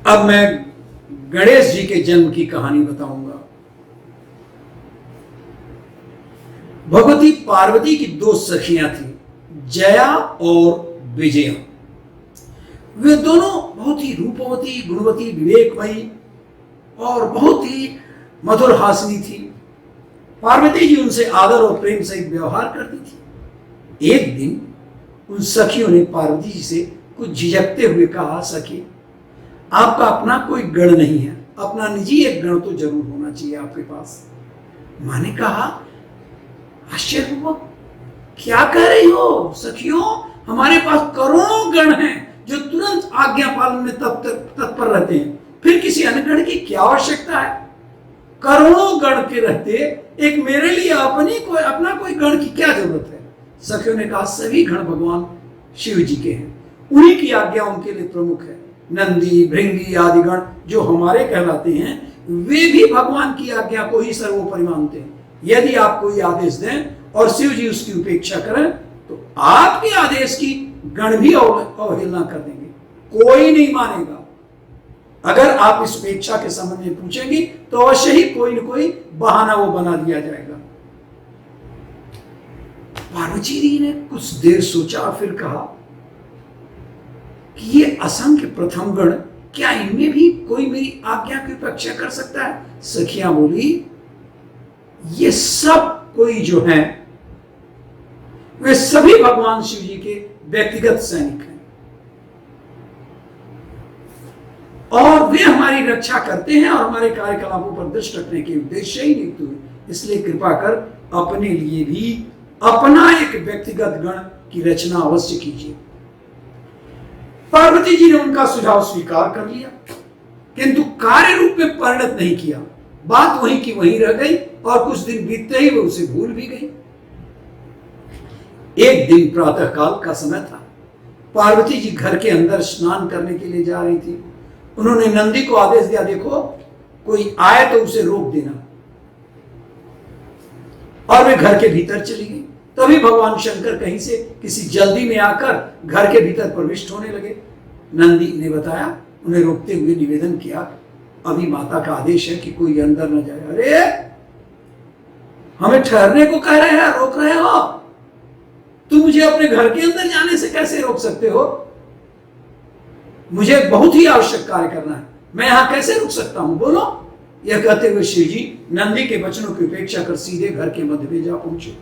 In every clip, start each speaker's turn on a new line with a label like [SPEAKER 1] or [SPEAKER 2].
[SPEAKER 1] अब मैं गणेश जी के जन्म की कहानी बताऊंगा। भगवती पार्वती की दो सखियां थी, जया और विजया। वे दोनों बहुत ही रूपवती, गुणवती, विवेकमयी और बहुत ही मधुर हासिनी थी। पार्वती जी उनसे आदर और प्रेम सहित व्यवहार करती थी। एक दिन उन सखियों ने पार्वती जी से कुछ झिझकते हुए कहा, सखी आपका अपना कोई गण नहीं है, अपना निजी एक गण तो जरूर होना चाहिए आपके पास। मां ने कहा, आश्चर्य हुआ, क्या कह रही हो सखियों, हमारे पास करोड़ों गण हैं जो तुरंत आज्ञा पालन में तत्पर रहते हैं, फिर किसी अन्य गण की क्या आवश्यकता है। करोड़ों गण के रहते एक मेरे लिए अपना कोई गण की क्या जरूरत है। सखियों ने कहा, सभी गण भगवान शिव जी के हैं, उन्हीं की आज्ञा उनके लिए प्रमुख है। नंदी, भृंगी आदि गण जो हमारे कहलाते हैं, वे भी भगवान की आज्ञा को ही सर्वोपरि मानते हैं। यदि आप कोई आदेश दें और शिव जी उसकी उपेक्षा करें तो आपके आदेश की गण भी अवहेलना कर देंगे, कोई नहीं मानेगा। अगर आप इस उपेक्षा के संबंध में पूछेंगी तो अवश्य ही कोई न कोई बहाना वो बना दिया जाएगा। पार्वती जी ने कुछ देर सोचा और फिर कहा कि ये असंख्य प्रथम गण, क्या इनमें भी कोई मेरी आज्ञा की उपेक्षा कर सकता है। सखियां बोली, ये सब कोई जो है वे सभी भगवान शिव जी के व्यक्तिगत सैनिक हैं और वे हमारी रक्षा करते हैं और हमारे कार्यकलापों पर दृष्टि रखने के उद्देश्य ही नियुक्त हुए। इसलिए कृपा कर अपने लिए भी अपना एक व्यक्तिगत गण की रचना अवश्य कीजिए। पार्वती जी ने उनका सुझाव स्वीकार कर लिया, किंतु कार्य रूप में परिणत नहीं किया। बात वहीं की वहीं रह गई और कुछ दिन बीतते ही वो उसे भूल भी गई। एक दिन प्रातः काल का समय था। पार्वती जी घर के अंदर स्नान करने के लिए जा रही थी। उन्होंने नंदी को आदेश दिया, देखो कोई आए तो उसे रोक देना, और वे घर के भीतर चली गई। तभी भगवान शंकर कहीं से किसी जल्दी में आकर घर के भीतर प्रविष्ट होने लगे। नंदी ने बताया, उन्हें रोकते हुए निवेदन किया, अभी माता का आदेश है कि कोई अंदर न जाए। अरे हमें ठहरने को कह रहे हैं, रोक रहे हो, तुम मुझे अपने घर के अंदर जाने से कैसे रोक सकते हो। मुझे बहुत ही आवश्यक कार्य करना है, मैं यहां कैसे रुक सकता हूं, बोलो। यह कहते हुए शिव जी नंदी के वचनों की उपेक्षा कर सीधे घर के मध्य में जा पहुंचे।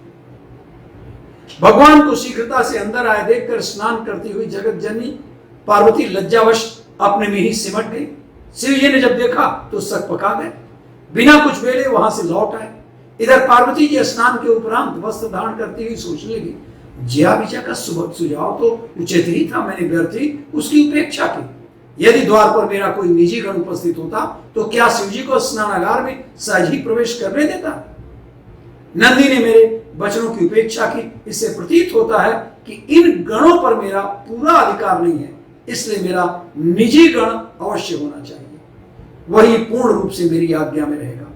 [SPEAKER 1] भगवान को शीघ्रता से अंदर आए देखकर स्नान करती हुई जगत जननी पार्वती लज्जावश अपने में ही सिमट गई। शिव जी ने जब देखा तो सक पका गए, बिना कुछ बेले वहां से लौट आए। इधर पार्वती जी स्नान के उपरांत वस्त्र धारण करती हुई सोचने लगी, जया विजया का सुझाव तो उचित ही था, मैंने व्यर्थ ही उसकी उपेक्षा की। यदि द्वार पर मेरा कोई निजी गण उपस्थित होता तो क्या शिव जी को स्नानागार में सहज ही प्रवेश करने देता। नंदी ने मेरे वचनों की उपेक्षा की, इससे प्रतीत होता है कि इन गणों पर मेरा पूरा अधिकार नहीं है, इसलिए मेरा निजी गण अवश्य होना चाहिए, वही पूर्ण रूप से मेरी आज्ञा में रहेगा।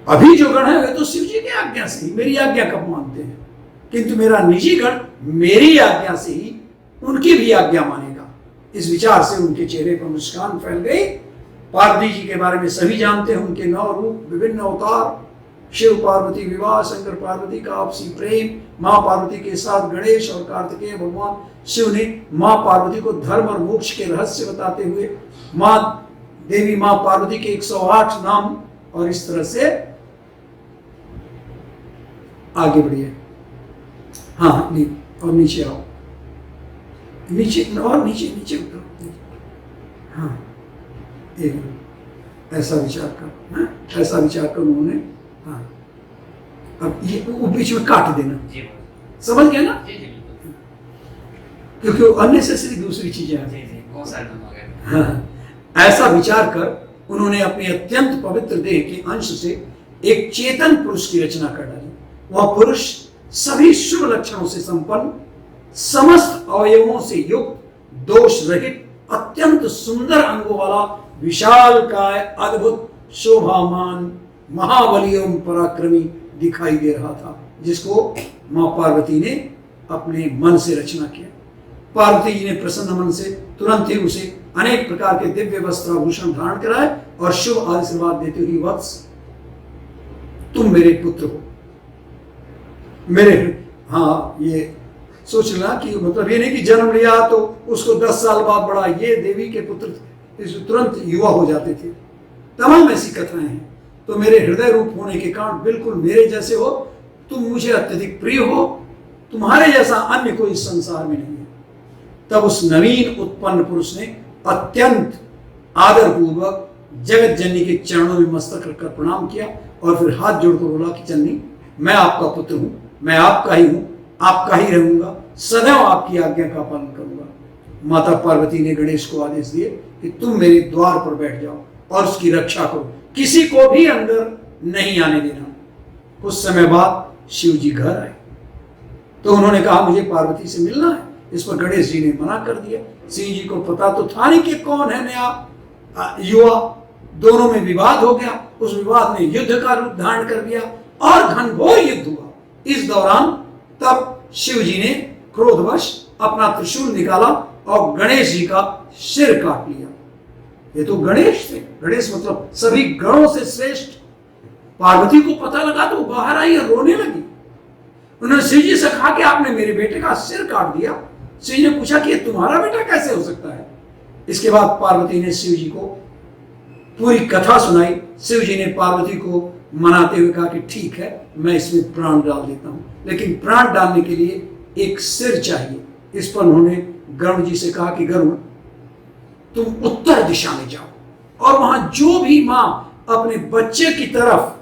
[SPEAKER 1] अभी जो गण है वे तो शिव जी की आज्ञा से ही मेरी आज्ञा कब मानते हैं, किंतु मेरा निजी गण मेरी आज्ञा से ही उनकी भी आज्ञा मानेगा। इस विचार से उनके चेहरे पर मुस्कान फैल गई। पार्वती जी के बारे में सभी जानते हैं, उनके 9 रूप, विभिन्न अवतार, शिव पार्वती विवाह, शंकर पार्वती का आपसी प्रेम, मां पार्वती के साथ गणेश और कार्तिकेय भगवान शिव ने मां पार्वती को धर्म और मोक्ष के रहस्य बताते हुए मां पार्वती के 108 नाम, और इस तरह से आगे बढ़िए। हाँ और नीचे आओ, नीचे और नीचे उतरो। हाँ ऐसा विचार कर, ऐसा विचार कर उन्होंने। हाँ अब ये बीच में काट देना, समझ गया ना, क्योंकि अननेसेसरी दूसरी चीजें आती हैं। हाँ ऐसा विचार कर उन्होंने अपने अत्यंत पवित्र देह के अंश से एक चेतन पुरुष की रचना कर डाली। वह पुरुष सभी शुभ लक्षणों से संपन्न, समस्त अवयवों से युक्त, दोष रहित, अत्यंत सुंदर अंगों वाला, विशाल काय, अद्भुत, शोभामान, महाबली एवं पराक्रमी दिखाई दे रहा था, जिसको मां पार्वती ने अपने मन से रचना किया। पार्वती जी ने प्रसन्न मन से तुरंत ही उसे अनेक प्रकार के दिव्य वस्त्राभूषण धारण कराए और शुभ आशीर्वाद देते हुए, वत्स तुम मेरे पुत्र हो, मेरे। हाँ, ये सोच लेना कि मतलब ये नहीं कि जन्म लिया तो उसको 10 साल बाद बड़ा, ये देवी के पुत्र तुरंत युवा हो जाते थे। तमाम ऐसी कथाएं हैं। तो मेरे हृदय रूप होने के कारण बिल्कुल मेरे जैसे हो, तुम मुझे अत्यधिक प्रिय हो, तुम्हारे जैसा अन्य कोई इस संसार में नहीं है। तब उस नवीन उत्पन्न पुरुष ने अत्यंत आदर पूर्वक जगत जननी के चरणों में मस्तक रखकर प्रणाम किया और फिर हाथ जोड़कर बोला कि जननी, मैं आपका पुत्र हूं, मैं आपका ही हूं, आपका ही रहूंगा, सदैव आपकी आज्ञा का पालन करूंगा। माता पार्वती ने गणेश को आदेश दिए कि तुम मेरे द्वार पर बैठ जाओ और उसकी रक्षा करो, किसी को भी अंदर नहीं आने देना। कुछ समय बाद शिव जी घर आए तो उन्होंने कहा मुझे पार्वती से मिलना है। इस पर गणेश जी ने मना कर दिया। शिव जी को पता तो था नहीं कि कौन है नया युवा। दोनों में विवाद हो गया। उस विवाद ने युद्ध का रूप धारण कर दिया और घनघोर युद्ध हुआ। इस दौरान तब शिव जी ने क्रोधवश अपना त्रिशूल निकाला और गणेश जी का सिर काट लिया। ये तो गणेश थे। गणेश मतलब सभी गणों से श्रेष्ठ। पार्वती को पता लगा तो बाहर आई और रोने लगी। उन्होंने शिव जी से कहा कि आपने मेरे बेटे का सिर काट दिया। शिव जी ने पूछा कि तुम्हारा बेटा कैसे हो सकता है। इसके बाद पार्वती ने शिव जी को पूरी कथा सुनाई। शिव जी ने पार्वती को मनाते हुए कहा कि ठीक है, मैं इसमें प्राण डाल देता हूं, लेकिन प्राण डालने के लिए एक सिर चाहिए। इस पर उन्होंने गरुड़ जी से कहा कि गरुड़, तुम उत्तर दिशा में जाओ और वहां जो भी मां अपने बच्चे की तरफ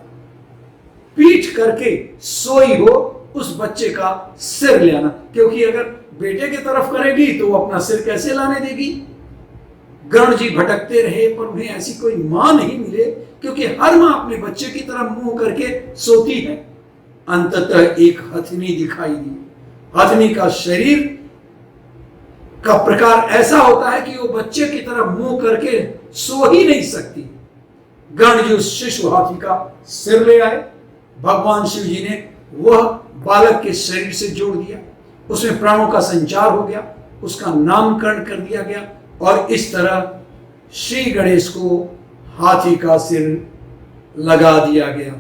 [SPEAKER 1] पीठ करके सोई हो उस बच्चे का सिर ले आना, क्योंकि अगर बेटे की तरफ करेगी तो वो अपना सिर कैसे लाने देगी। गरुड़ जी भटकते रहे पर उन्हें ऐसी कोई मां नहीं मिले, क्योंकि हर मां अपने बच्चे की तरफ मुंह करके सोती है। अंततः एक हथनी दिखाई दी। हथनी का शरीर का प्रकार ऐसा होता है कि वो बच्चे की तरफ मुंह करके सो ही नहीं सकती। गरुड़ जी उस शिशु हाथी का सिर ले आए। भगवान शिव जी ने वह बालक के शरीर से जोड़ दिया। उसमें प्राणों का संचार हो गया, उसका नामकरण कर दिया गया और इस तरह श्री गणेश को हाथी का सिर लगा दिया गया।